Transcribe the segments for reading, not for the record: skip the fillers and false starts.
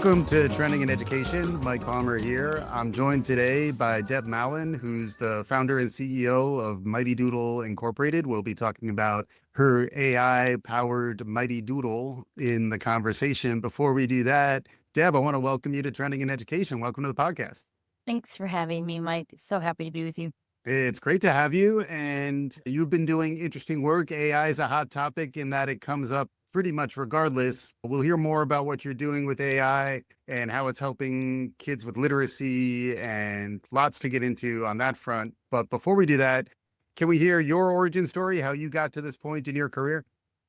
Welcome to Trending in Education. Mike Palmer here. I'm joined today by Deb Mallin, who's the founder and CEO of Mighty Doodle Incorporated. We'll be talking about her AI-powered Mighty Doodle in the conversation. Before we do that, Deb, I want to welcome you to Trending in Education. Welcome to the podcast. Thanks for having me, Mike. So happy to be with you. It's great to have you. And you've been doing interesting work. AI is a hot topic in that it comes up pretty much regardless. We'll hear more about what you're doing with AI and how it's helping kids with literacy and lots to get into on that front. But before we do that, can we hear your origin story, how you got to this point in your career?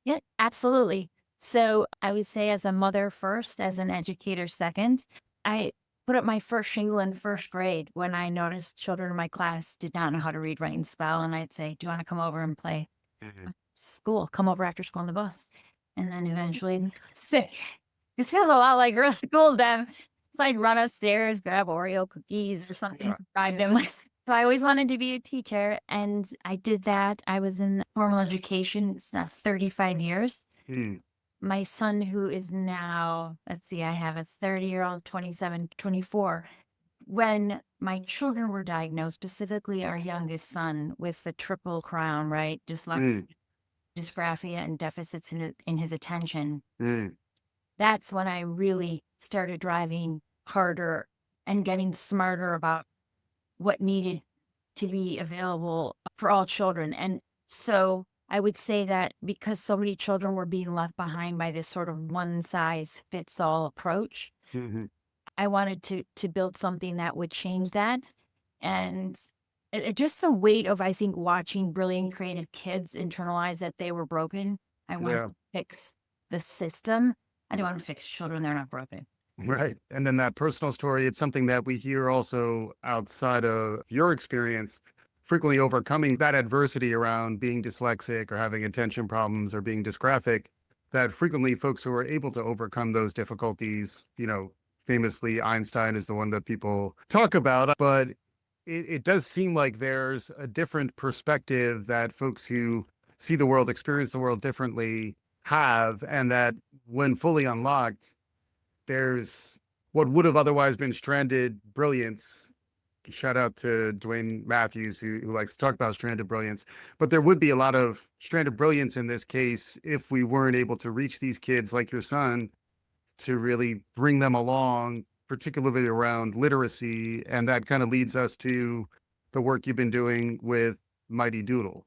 Yeah, absolutely. So I would say as a mother first, as an educator second, I put up my first shingle in first grade when I noticed children in my class did not know how to read, write, and spell. And I'd say, do you want to come over and play school? Come over after school on the bus. And then eventually, this feels a lot like real school then. So I'd run upstairs, grab Oreo cookies or something, ride them. So I always wanted to be a teacher, and I did that. I was in formal education. It's now 35 years. My son, who is now, let's see, I have a 30-year-old, 27, 24. When my children were diagnosed, specifically our youngest son with the triple crown, right? Dyslexia, dysgraphia, and deficits in his attention. That's when I really started driving harder and getting smarter about what needed to be available for all children. And so I would say that because so many children were being left behind by this sort of one-size-fits-all approach, I wanted to build something that would change that. And just the weight of, I think, watching brilliant, creative kids internalize that they were broken. I want to fix the system. I don't want to fix children. They're not broken. Right. And then that personal story, it's something that we hear also outside of your experience, frequently overcoming that adversity around being dyslexic or having attention problems or being dysgraphic, that frequently folks who are able to overcome those difficulties, famously Einstein is the one that people talk about, but it does seem like there's a different perspective that folks who see the world, experience the world differently have, and that when fully unlocked, there's what would have otherwise been stranded brilliance. Shout out to Dwayne Matthews, who likes to talk about stranded brilliance. But there would be a lot of stranded brilliance in this case if we weren't able to reach these kids like your son to really bring them along, particularly around literacy. And that kind of leads us to the work you've been doing with Mighty Doodle.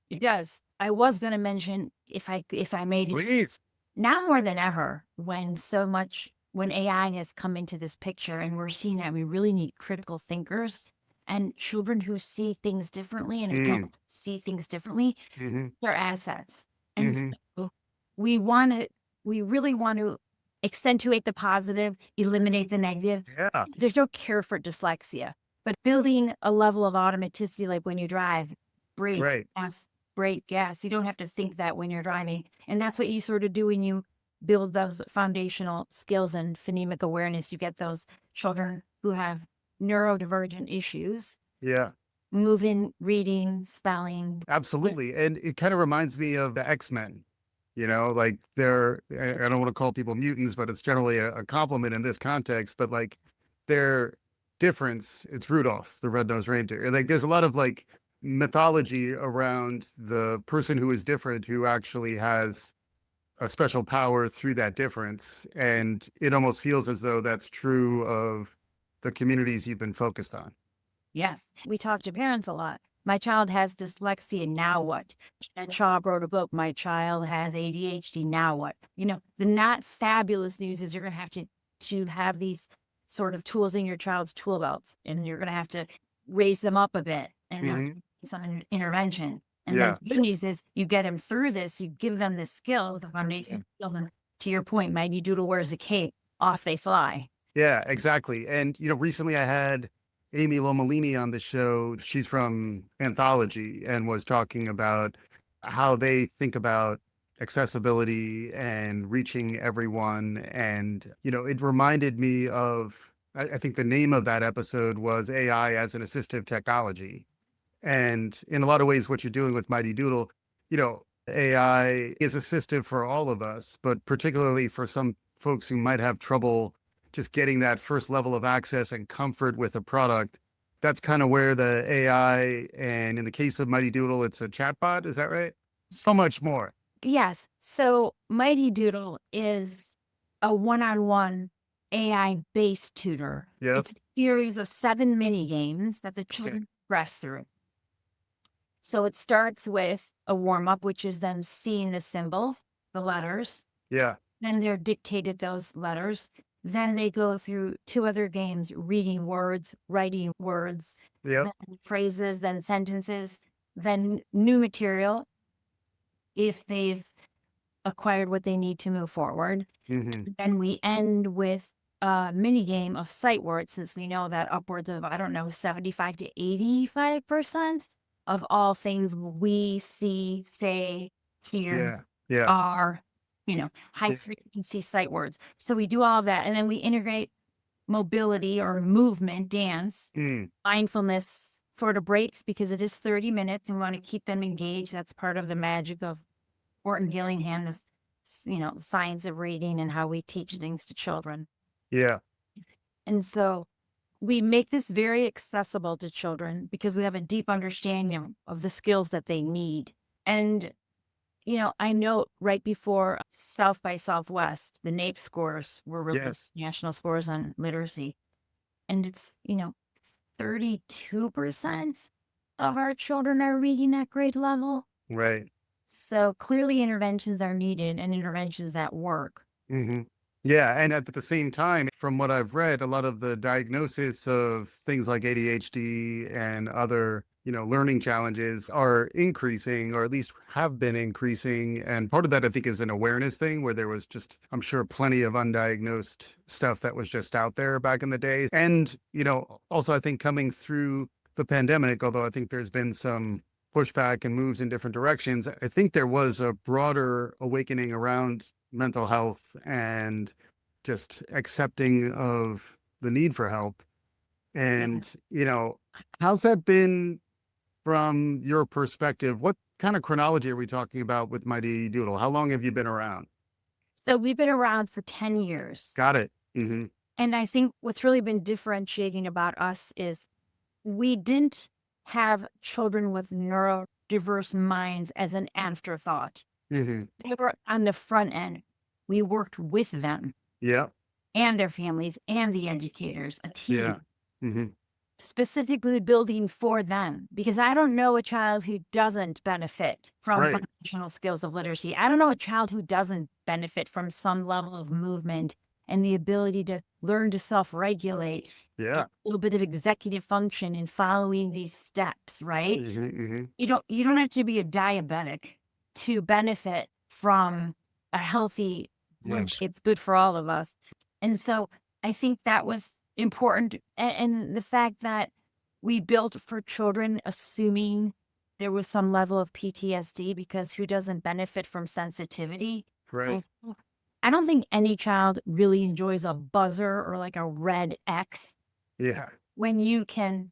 It does. I was going to mention, if I made it, Please. Now more than ever, when AI has come into this picture and we're seeing that we really need critical thinkers and children who see things differently and don't see things differently, they're assets. And so we really want to accentuate the positive, eliminate the negative. Yeah. There's no cure for dyslexia, but building a level of automaticity, like when you drive, brake, gas, you don't have to think that when you're driving. And that's what you sort of do when you build those foundational skills and phonemic awareness. You get those children who have neurodivergent issues. Yeah. Moving, reading, spelling. Absolutely. And it kind of reminds me of the X-Men. Like I don't want to call people mutants, but it's generally a compliment in this context. But like their difference, it's Rudolph, the red-nosed reindeer. Like there's a lot of like mythology around the person who is different, who actually has a special power through that difference. And it almost feels as though that's true of the communities you've been focused on. Yes. We talk to parents a lot. My child has dyslexia, now what? Jen Shaw wrote a book, My Child Has ADHD, now what? The not fabulous news is you're going to have to have these sort of tools in your child's tool belts, and you're going to have to raise them up a bit and some intervention. And then the good news is you get them through this, you give them the skill, the foundation skills, and to your point, Mighty Doodle wears a cape, off they fly. Yeah, exactly. And, recently I had Amy Lomellini on the show. She's from Anthology and was talking about how they think about accessibility and reaching everyone. And, it reminded me of, I think the name of that episode was AI as an assistive technology. And in a lot of ways, what you're doing with Mighty Doodle, AI is assistive for all of us, but particularly for some folks who might have trouble just getting that first level of access and comfort with a product, that's kind of where the AI, and in the case of Mighty Doodle, it's a chatbot. Is that right? So much more. Yes. So Mighty Doodle is a one-on-one AI-based tutor. Yep. It's a series of 7 mini games that the Okay. children progress through. So it starts with a warm-up, which is them seeing the symbols, the letters. Yeah. Then they're dictated those letters. Then they go through 2 other games, reading words, writing words, Yep. then phrases, then sentences, then new material if they've acquired what they need to move forward. Hmm. And we end with a mini game of sight words, since we know that upwards of, I don't know, 75 to 85% of all things we see, say, hear, Yeah. Yeah. are, high frequency sight words. So we do all of that. And then we integrate mobility or movement, dance, Mm. mindfulness for the breaks, because it is 30 minutes and we want to keep them engaged. That's part of the magic of Orton-Gillingham, this, science of reading and how we teach things to children. Yeah. And so we make this very accessible to children because we have a deep understanding of the skills that they need. And, I know right before South by Southwest, the NAEP scores were released, Yes. national scores on literacy. And it's, 32% of our children are reading at grade level. Right. So clearly interventions are needed and interventions that work. Hmm. Yeah. And at the same time, from what I've read, a lot of the diagnosis of things like ADHD and other, learning challenges are increasing, or at least have been increasing. And part of that, I think, is an awareness thing where there was just, I'm sure, plenty of undiagnosed stuff that was just out there back in the day. And, also, I think coming through the pandemic, although I think there's been some pushback and moves in different directions, I think there was a broader awakening around mental health and just accepting of the need for help. And, how's that been from your perspective? What kind of chronology are we talking about with Mighty Doodle? How long have you been around? So we've been around for 10 years. Got it. Hmm. And I think what's really been differentiating about us is we didn't have children with neurodiverse minds as an afterthought. Hmm. They were on the front end. We worked with them Yeah. and their families and the educators, a team. Yeah. Hmm. Specifically building for them, because I don't know a child who doesn't benefit from Right. foundational skills of literacy. I don't know a child who doesn't benefit from some level of movement and the ability to learn to self-regulate, Yeah. a little bit of executive function in following these steps, right? Hmm. Hmm. You don't have to be a diabetic to benefit from a healthy lunch. It's good for all of us. And so I think that was important. And the fact that we built for children, assuming there was some level of PTSD, because who doesn't benefit from sensitivity? Right. I don't think any child really enjoys a buzzer or like a red X Yeah. when you can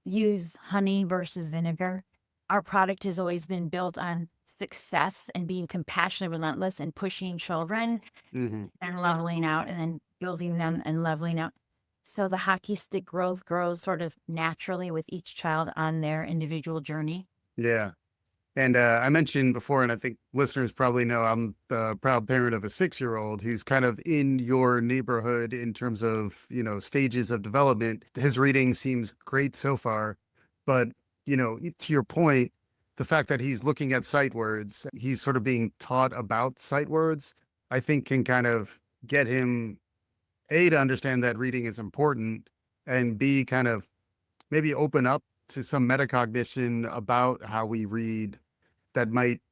use honey versus vinegar. Our product has always been built on success and being compassionate, relentless, and pushing children Hmm. and leveling out, and then building them and leveling out. So the hockey stick growth grows sort of naturally with each child on their individual journey. Yeah. And I mentioned before, and I think listeners probably know, I'm the proud parent of a 6-year-old who's kind of in your neighborhood in terms of, stages of development. His reading seems great so far, but, to your point, the fact that he's looking at sight words, he's sort of being taught about sight words, I think can kind of get him, A, to understand that reading is important, and B, kind of maybe open up to some metacognition about how we read that might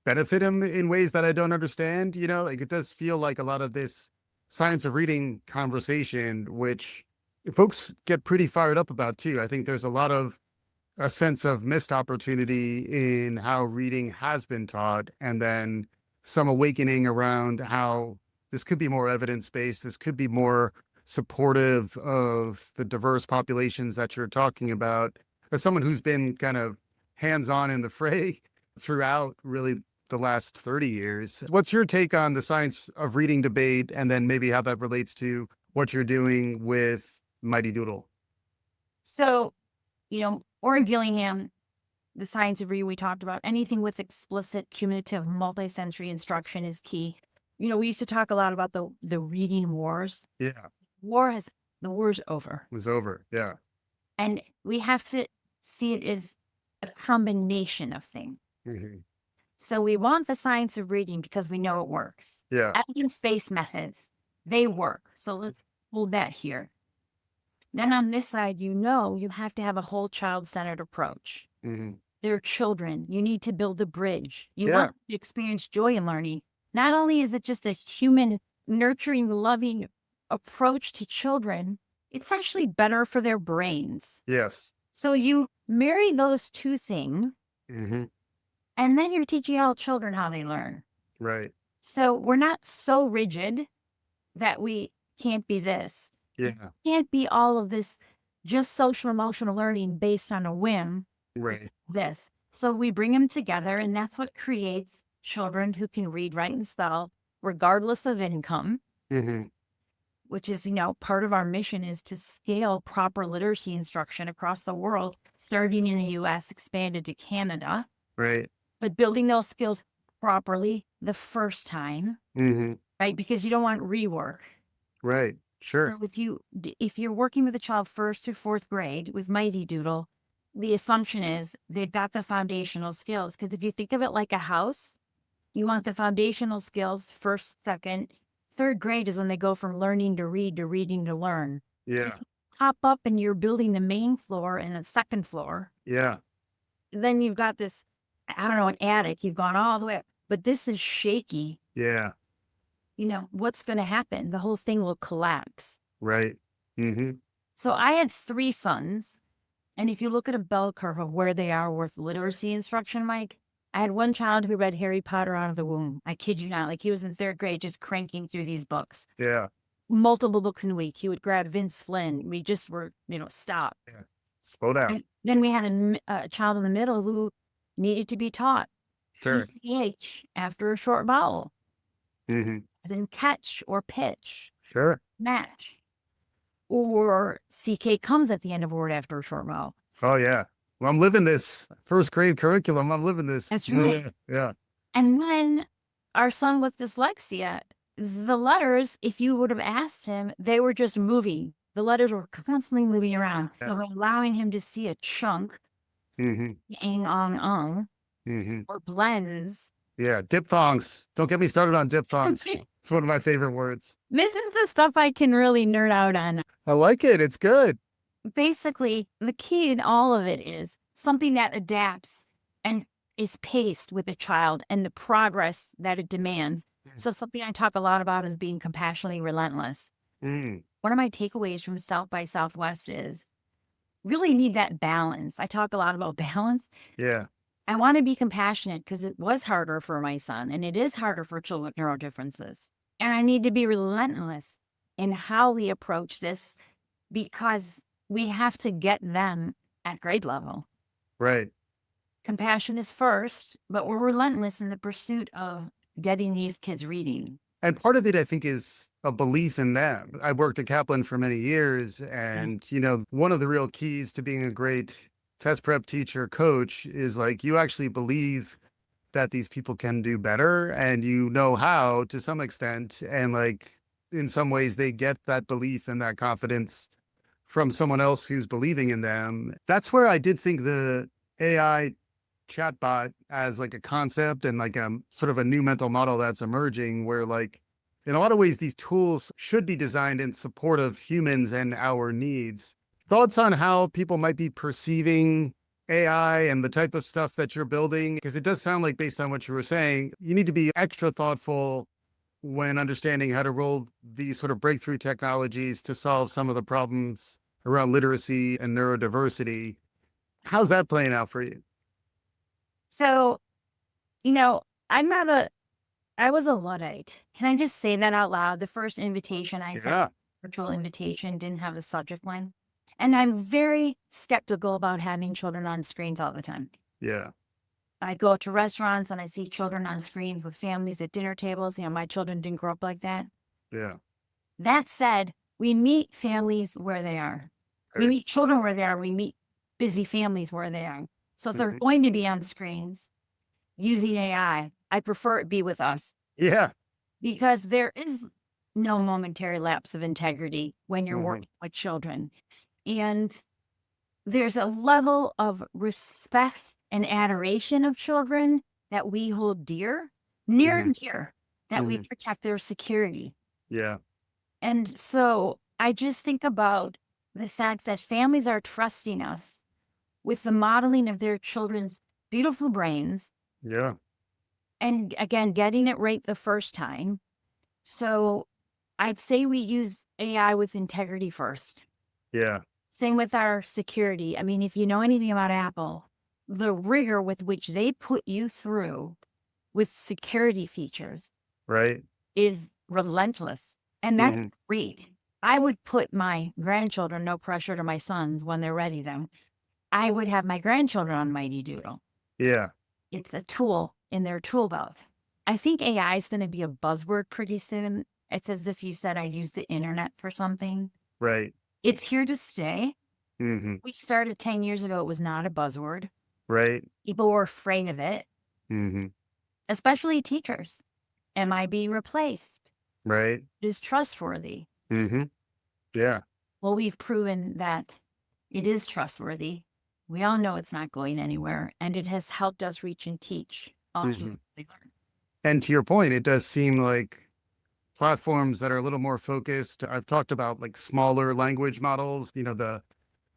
benefit him in ways that I don't understand. Like, it does feel like a lot of this science of reading conversation, which folks get pretty fired up about too. I think there's a sense of missed opportunity in how reading has been taught, and then some awakening around how this could be more evidence-based. This could be more supportive of the diverse populations that you're talking about. As someone who's been kind of hands-on in the fray throughout really the last 30 years. What's your take on the science of reading debate, and then maybe how that relates to what you're doing with Mighty Doodle? So, Orton-Gillingham, the science of reading we talked about, anything with explicit, cumulative, multi-sensory instruction is key. We used to talk a lot about the reading wars. Yeah, The war's over. it's over. Yeah. And we have to see it as a combination of things. Mhm. So we want the science of reading because we know it works. Yeah. Evidence-based methods, they work. So let's hold that here. Then on this side, you have to have a whole child-centered approach. Mhm. They're children. You need to build a bridge. You Yeah. want them to experience joy in learning. Not only is it just a human, nurturing, loving approach to children, it's actually better for their brains. Yes. So you marry those two things, Hmm. and then you're teaching all children how they learn. Right. So we're not so rigid that we can't be this. Yeah. Can't be all of this just social emotional learning based on a whim. Right. This. So we bring them together, and that's what creates children who can read, write, and spell, regardless of income, Hmm. which is, part of our mission is to scale proper literacy instruction across the world, starting in the US, expanded to Canada, Right. but building those skills properly the first time, Hmm. right? Because you don't want rework. Right. Sure. So if you're working with a child first to fourth grade with Mighty Doodle, the assumption is they've got the foundational skills. Because if you think of it like a house, you want the foundational skills first, second, third grade is when they go from learning to read to reading to learn. Yeah. If you hop up and you're building the main floor and the second floor, Yeah. then you've got this, I don't know, an attic. You've gone all the way up, but this is shaky. Yeah. What's going to happen? The whole thing will collapse. Right. Hmm. So I had 3 sons. And if you look at a bell curve of where they are with literacy instruction, Mike, I had one child who read Harry Potter out of the womb. I kid you not. Like he was in 3rd grade just cranking through these books. Yeah. Multiple books in a week. He would grab Vince Flynn. We just were, stop. Yeah. Slow down. And then we had a child in the middle who needed to be taught Sure. PCH after a short vowel. Hmm. Then catch or pitch, Sure. match. Or CK comes at the end of a word after a short vowel. Oh yeah. Well, I'm living this first grade curriculum. I'm living this. That's right. Yeah. And then our son with dyslexia, the letters, if you would have asked him, they were just moving. The letters were constantly moving around. Yeah. So allowing him to see a chunk, Hmm. ing, Hmm. or blends. Yeah. Diphthongs. Don't get me started on diphthongs. It's one of my favorite words. This is the stuff I can really nerd out on. I like it. It's good. Basically, the key in all of it is something that adapts and is paced with a child and the progress that it demands. So something I talk a lot about is being compassionately relentless. Mm. One of my takeaways from South by Southwest is really need that balance. I talk a lot about balance. Yeah. I want to be compassionate because it was harder for my son and it is harder for children with neurodifferences. And I need to be relentless in how we approach this because we have to get them at grade level. Right. Compassion is first, but we're relentless in the pursuit of getting these kids reading. And part of it, I think, is a belief in them. I worked at Kaplan for many years, and, one of the real keys to being a great test prep teacher coach is like, you actually believe that these people can do better and you know how to some extent. And like, in some ways they get that belief and that confidence from someone else who's believing in them. That's where I did think the AI chatbot as like a concept and like a sort of a new mental model that's emerging, where like in a lot of ways these tools should be designed in support of humans and our needs. Thoughts on how people might be perceiving AI and the type of stuff that you're building? Because it does sound like, based on what you were saying, you need to be extra thoughtful when understanding how to roll these sort of breakthrough technologies to solve some of the problems around literacy and neurodiversity. How's that playing out for you? So, I was a Luddite. Can I just say that out loud? The first invitation I sent, virtual invitation, didn't have the subject line. And I'm very skeptical about having children on screens all the time. Yeah. I go to restaurants and I see children on screens with families at dinner tables. My children didn't grow up like that. Yeah. That said, we meet families where they are. We Right. meet children where they are. We meet busy families where they are. So if they're Mhm. going to be on screens using AI, I prefer it be with us Yeah. because there is no momentary lapse of integrity when you're Mhm. working with children. And there's a level of respect and adoration of children that we hold dear, near Mhm. and dear, that we Mhm. protect their security. Yeah. And so I just think about the fact that families are trusting us with the modeling of their children's beautiful brains Yeah. and again, getting it right the first time. So I'd say we use AI with integrity first. Yeah. Same with our security. I mean, if you know anything about Apple, the rigor with which they put you through with security features Right. is relentless. And that's Mhm. great. I would put my grandchildren, no pressure to my sons when they're ready, though. I would have my grandchildren on Mighty Doodle. Yeah. It's a tool in their tool belt. I think AI is going to be a buzzword pretty soon. It's as if you said I use the internet for something. Right. It's here to stay. Mhm. We started 10 years ago. It was not a buzzword. Right. People were afraid of it, Mhm. especially teachers. Am I being replaced? Right. Is trustworthy? Mhm. Yeah. Well, we've proven that it is trustworthy. We all know it's not going anywhere, and it has helped us reach and teach all Mhm. children they learn. And to your point, it does seem like platforms that are a little more focused. I've talked about like smaller language models, the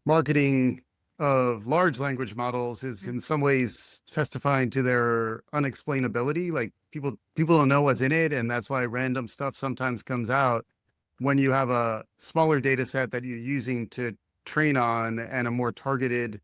marketing of large language models is in some ways testifying to their unexplainability. Like people don't know what's in it, and that's why random stuff sometimes comes out. When you have a smaller data set that you're using to train on and a more targeted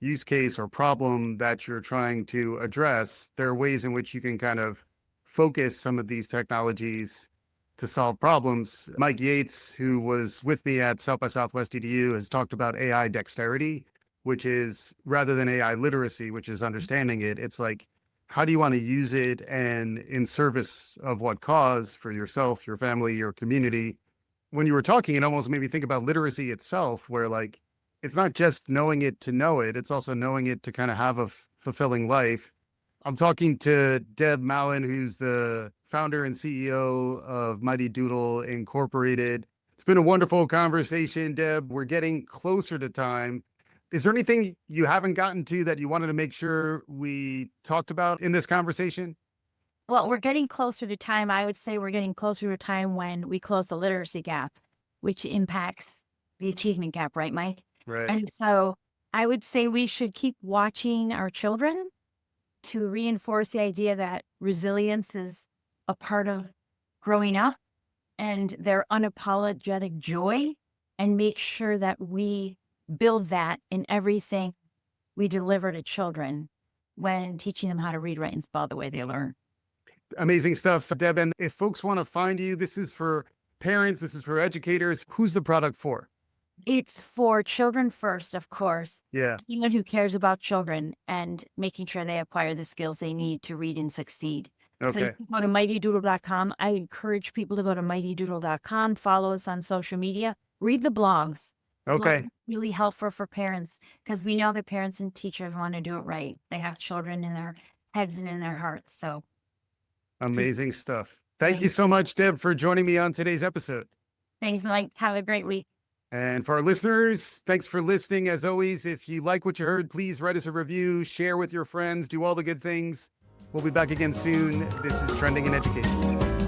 use case or problem that you're trying to address, there are ways in which you can kind of focus some of these technologies to solve problems. Mike Yates, who was with me at South by Southwest EDU, has talked about AI dexterity, which is rather than AI literacy, which is understanding it. It's like, how do you want to use it and in service of what cause for yourself, your family, your community? When you were talking, it almost made me think about literacy itself, where like it's not just knowing it to know it, it's also knowing it to kind of have a fulfilling life. I'm talking to Deb Mallin, who's the founder and CEO of Mighty Doodle Incorporated. It's been a wonderful conversation, Deb. We're getting closer to time. Is there anything you haven't gotten to that you wanted to make sure we talked about in this conversation? Well, we're getting closer to time. I would say we're getting closer to a time when we close the literacy gap, which impacts the achievement gap, right, Mike? Right. And so I would say we should keep watching our children to reinforce the idea that resilience is a part of growing up and their unapologetic joy, and make sure that we build that in everything we deliver to children when teaching them how to read, write, and spell the way they learn. Amazing stuff, Deb. And if folks want to find you, this is for parents, this is for educators. Who's the product for? It's for children first, of course. Yeah. Anyone who cares about children and making sure they acquire the skills they need to read and succeed. So you Okay. can go to mightydoodle.com. I encourage people to go to mightydoodle.com, follow us on social media, read the blogs. Blogs Okay. are really helpful for parents because we know that parents and teachers want to do it right. They have children in their heads and in their hearts. So Amazing stuff. Thank you thanks, so much, Deb, for joining me on today's episode. thanks, Mike. Have a great week. And for our listeners, thanks for listening. As always, if you like what you heard, please write us a review, share with your friends, do all the good things. We'll be back again soon. This is Trending in Education.